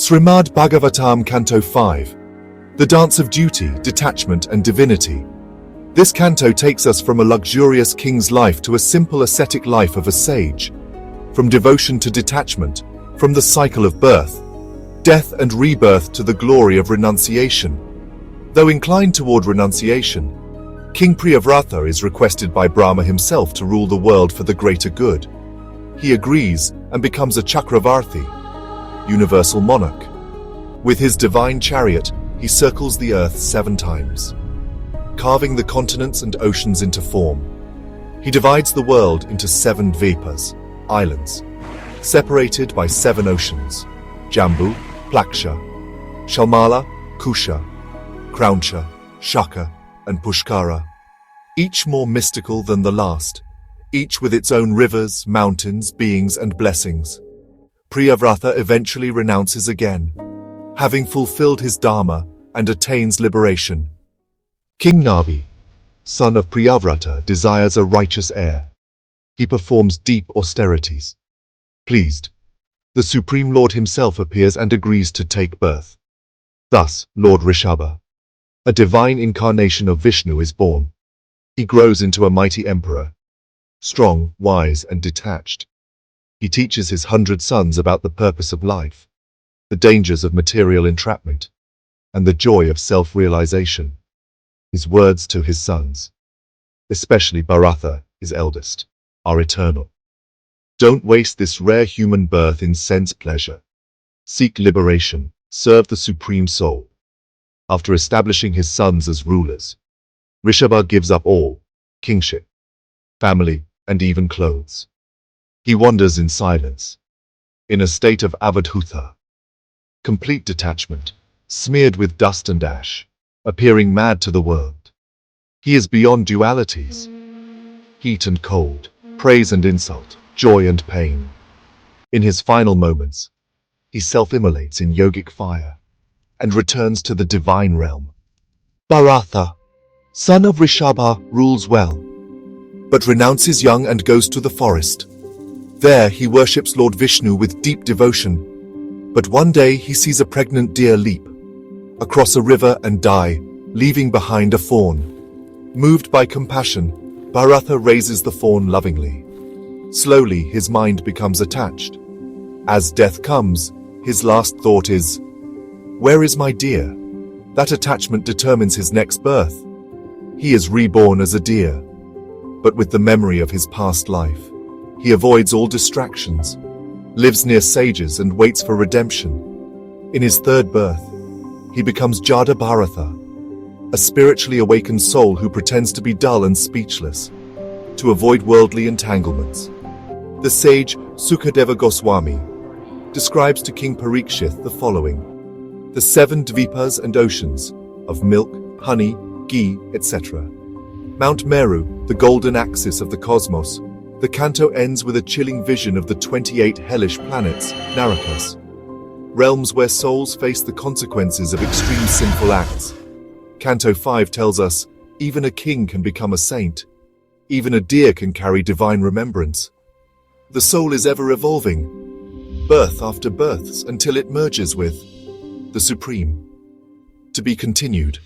Srimad Bhagavatam Canto 5. The Dance of Duty, Detachment and Divinity. This canto takes us from a luxurious king's life to a simple ascetic life of a sage. From devotion to detachment, from the cycle of birth, death and rebirth to the glory of renunciation. Though inclined toward renunciation, King Priyavratha is requested by Brahma himself to rule the world for the greater good. He agrees and becomes a Chakravarti, universal monarch. With his divine chariot, he circles the earth 7 times, carving the continents and oceans into form. He divides the world into 7 dvipas, islands, separated by 7 oceans: Jambu, Plaksha, Shalmala, Kusha, Krauncha, Shaka, and Pushkara, each more mystical than the last, each with its own rivers, mountains, beings, and blessings. Priyavratha eventually renounces again, having fulfilled his dharma and attains liberation. King Nabi, son of Priyavratha, desires a righteous heir. He performs deep austerities. Pleased, the Supreme Lord himself appears and agrees to take birth. Thus, Lord Rishabha, a divine incarnation of Vishnu, is born. He grows into a mighty emperor, strong, wise, and detached. He teaches his 100 sons about the purpose of life, the dangers of material entrapment, and the joy of self-realization. His words to his sons, especially Bharatha, his eldest, are eternal. Don't waste this rare human birth in sense pleasure. Seek liberation, serve the Supreme Soul. After establishing his sons as rulers, Rishabha gives up all, kingship, family, and even clothes. He wanders in silence, in a state of avadhuta, complete detachment, smeared with dust and ash, appearing mad to the world. He is beyond dualities, heat and cold, praise and insult, joy and pain. In his final moments, he self-immolates in yogic fire and returns to the divine realm. Bharatha, son of Rishabha, rules well, but renounces young and goes to the forest. There he worships Lord Vishnu with deep devotion, but one day he sees a pregnant deer leap across a river and die, leaving behind a fawn. Moved by compassion, Bharatha raises the fawn lovingly. Slowly his mind becomes attached. As death comes, his last thought is, "Where is my deer?" That attachment determines his next birth. He is reborn as a deer, but with the memory of his past life. He avoids all distractions, lives near sages, and waits for redemption. In his 3rd birth, he becomes Jada Bharatha, a spiritually awakened soul who pretends to be dull and speechless, to avoid worldly entanglements. The sage Sukadeva Goswami describes to King Parikshit the following: the 7 dvipas and oceans of milk, honey, ghee, etc. Mount Meru, the golden axis of the cosmos. The canto ends with a chilling vision of the 28 hellish planets, Narakas, realms where souls face the consequences of extreme sinful acts. Canto 5 tells us, even a king can become a saint. Even a deer can carry divine remembrance. The soul is ever evolving, birth after births, until it merges with the Supreme. To be continued.